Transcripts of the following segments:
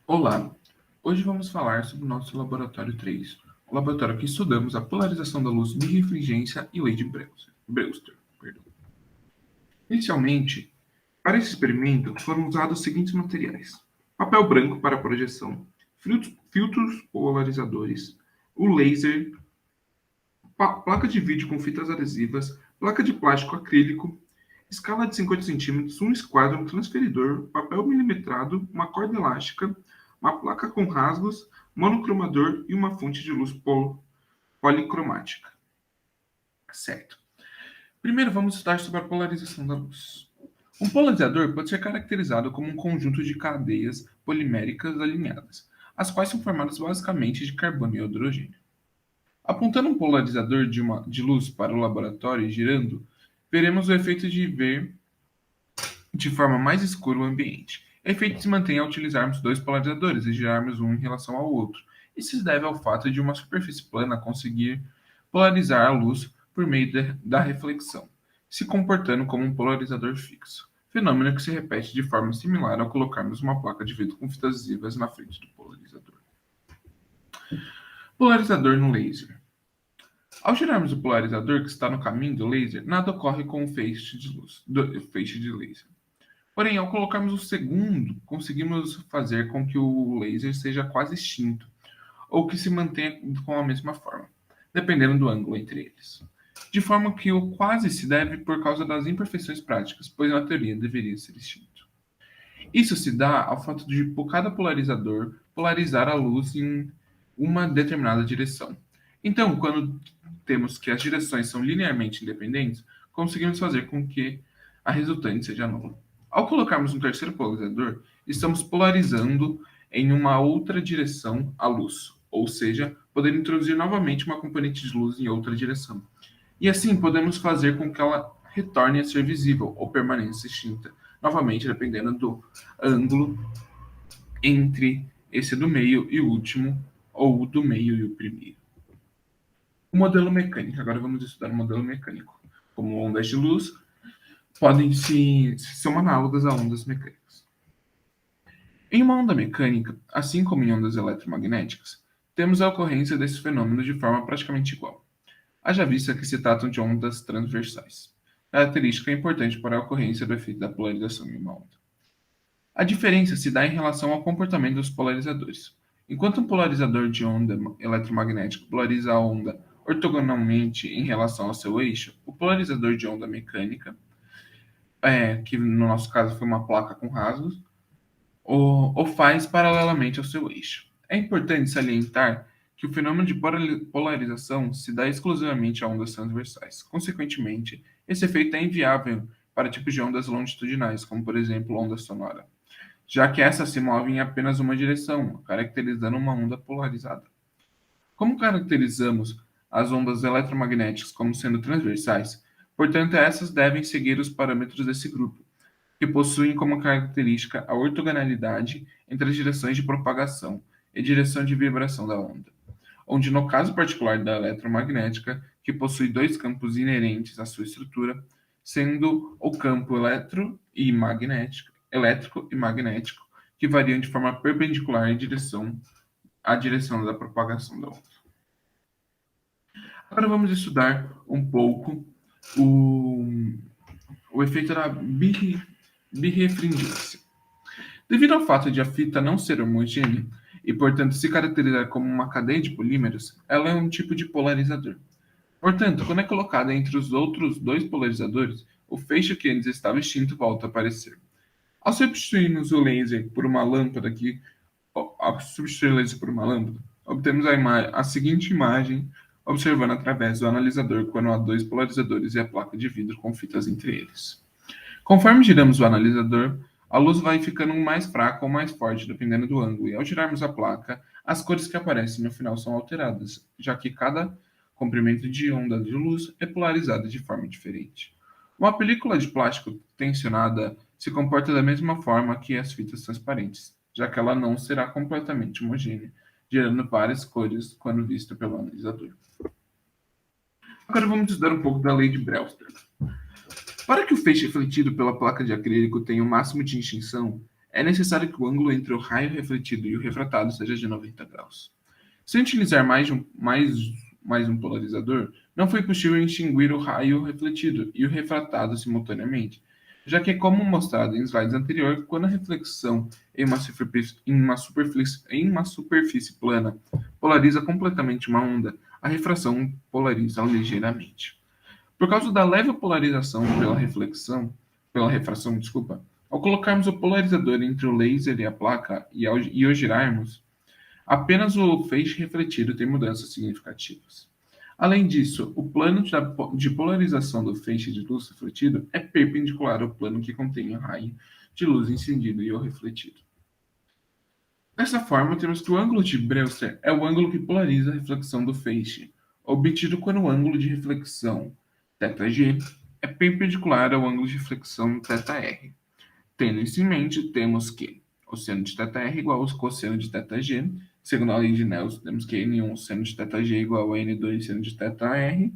Olá, hoje vamos falar sobre o nosso laboratório 3, o laboratório que estudamos a polarização da luz de refringência e lei de Brewster. Perdão. Inicialmente, para esse experimento foram usados os seguintes materiais: papel branco para projeção, filtros polarizadores, o laser, placa de vídeo com fitas adesivas, placa de plástico acrílico, escala de 50 centímetros, um esquadro, um transferidor, papel milimetrado, uma corda elástica, uma placa com rasgos, monocromador e uma fonte de luz policromática. Certo. Primeiro vamos estudar sobre a polarização da luz. Um polarizador pode ser caracterizado como um conjunto de cadeias poliméricas alinhadas, as quais são formadas basicamente de carbono e hidrogênio. Apontando um polarizador de luz para o laboratório e girando, veremos o efeito de ver de forma mais escura o ambiente. Efeito se mantém ao utilizarmos dois polarizadores e girarmos um em relação ao outro. Isso se deve ao fato de uma superfície plana conseguir polarizar a luz por meio da reflexão, se comportando como um polarizador fixo. Fenômeno que se repete de forma similar ao colocarmos uma placa de vidro com fitas adesivas na frente do polarizador. Polarizador no laser. Ao girarmos o polarizador que está no caminho do laser, nada ocorre com o feixe de luz, do feixe de laser. Porém, ao colocarmos o segundo, conseguimos fazer com que o laser seja quase extinto, ou que se mantenha com a mesma forma, dependendo do ângulo entre eles. De forma que o quase se deve por causa das imperfeições práticas, pois na teoria deveria ser extinto. Isso se dá ao fato de por cada polarizador polarizar a luz em uma determinada direção. Então, quando temos que as direções são linearmente independentes, conseguimos fazer com que a resultante seja nula. Ao colocarmos um terceiro polarizador, estamos polarizando em uma outra direção a luz, ou seja, poder introduzir novamente uma componente de luz em outra direção. E assim podemos fazer com que ela retorne a ser visível ou permaneça extinta, novamente dependendo do ângulo entre esse do meio e o último, ou do meio e o primeiro. O modelo mecânico. Agora vamos estudar o modelo mecânico. Como ondas de luz podem são análogas a ondas mecânicas. Em uma onda mecânica, assim como em ondas eletromagnéticas, temos a ocorrência desse fenômeno de forma praticamente igual. Haja vista que se tratam de ondas transversais. Característica importante para a ocorrência do efeito da polarização em uma onda. A diferença se dá em relação ao comportamento dos polarizadores. Enquanto um polarizador de onda eletromagnética polariza a onda ortogonalmente em relação ao seu eixo, o polarizador de onda mecânica, que no nosso caso foi uma placa com rasgos, o faz paralelamente ao seu eixo. É importante salientar que o fenômeno de polarização se dá exclusivamente a ondas transversais. Consequentemente, esse efeito é inviável para tipos de ondas longitudinais, como por exemplo onda sonora, já que essa se move em apenas uma direção, caracterizando uma onda polarizada. Como caracterizamos as ondas eletromagnéticas como sendo transversais, portanto, essas devem seguir os parâmetros desse grupo, que possuem como característica a ortogonalidade entre as direções de propagação e direção de vibração da onda, onde no caso particular da eletromagnética, que possui dois campos inerentes à sua estrutura, sendo o campo elétrico e magnético, que variam de forma perpendicular à direção da propagação da onda. Agora vamos estudar um pouco o efeito da birrefringência. Devido ao fato de a fita não ser homogênea e, portanto, se caracterizar como uma cadeia de polímeros, ela é um tipo de polarizador. Portanto, quando é colocada entre os outros dois polarizadores, o feixe que antes estava extinto volta a aparecer. Ao substituirmos o laser por uma lâmpada obtemos a seguinte imagem observando através do analisador quando há dois polarizadores e a placa de vidro com fitas entre eles. Conforme giramos o analisador, a luz vai ficando mais fraca ou mais forte, dependendo do ângulo, e ao girarmos a placa, as cores que aparecem no final são alteradas, já que cada comprimento de onda de luz é polarizado de forma diferente. Uma película de plástico tensionada se comporta da mesma forma que as fitas transparentes, já que ela não será completamente homogênea, gerando várias cores quando vista pelo analisador. Agora vamos estudar um pouco da lei de Brewster. Para que o feixe refletido pela placa de acrílico tenha o máximo de extinção, é necessário que o ângulo entre o raio refletido e o refratado seja de 90 graus. Sem utilizar mais um polarizador, não foi possível extinguir o raio refletido e o refratado simultaneamente, já que, como mostrado em slides anteriores, quando a reflexão em uma superfície plana polariza completamente uma onda, a refração polariza ligeiramente. Por causa da leve polarização pela refração, desculpa, ao colocarmos o polarizador entre o laser e a placa e o girarmos, apenas o feixe refletido tem mudanças significativas. Além disso, o plano de polarização do feixe de luz refletido é perpendicular ao plano que contém o raio de luz incidido e o refletido. Dessa forma, temos que o ângulo de Brewster é o ângulo que polariza a reflexão do feixe, obtido quando o ângulo de reflexão θg é perpendicular ao ângulo de reflexão θr. Tendo isso em mente, temos que o seno de θr igual ao cosseno de θg. Segundo a lei de Nelson, temos que N1 seno de θg igual a N2 seno de θr.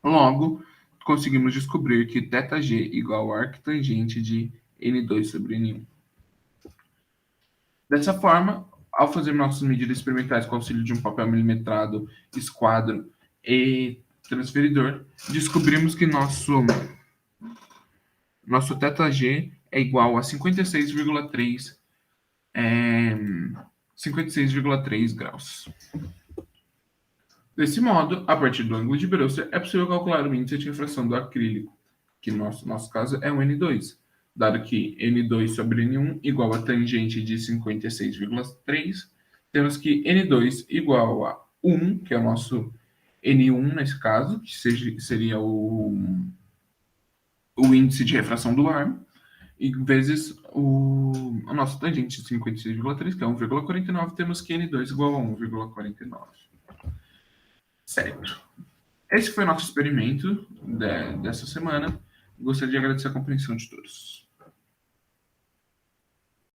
Logo, conseguimos descobrir que θg igual ao arctangente de N2 sobre N1. Dessa forma, ao fazer nossas medidas experimentais com auxílio de um papel milimetrado, esquadro e transferidor, descobrimos que nosso θg é igual a 56,3 graus. Desse modo, a partir do ângulo de Brewster, é possível calcular o índice de refração do acrílico, que no nosso caso é o N2, dado que N2 sobre N1 igual a tangente de 56,3, temos que N2 igual a 1, que é o nosso N1 nesse caso, que seria o índice de refração do ar, e vezes a nossa tangente de 56,3, que é 1,49, temos que N2 igual a 1,49. Certo. Esse foi o nosso experimento dessa semana. Gostaria de agradecer a compreensão de todos.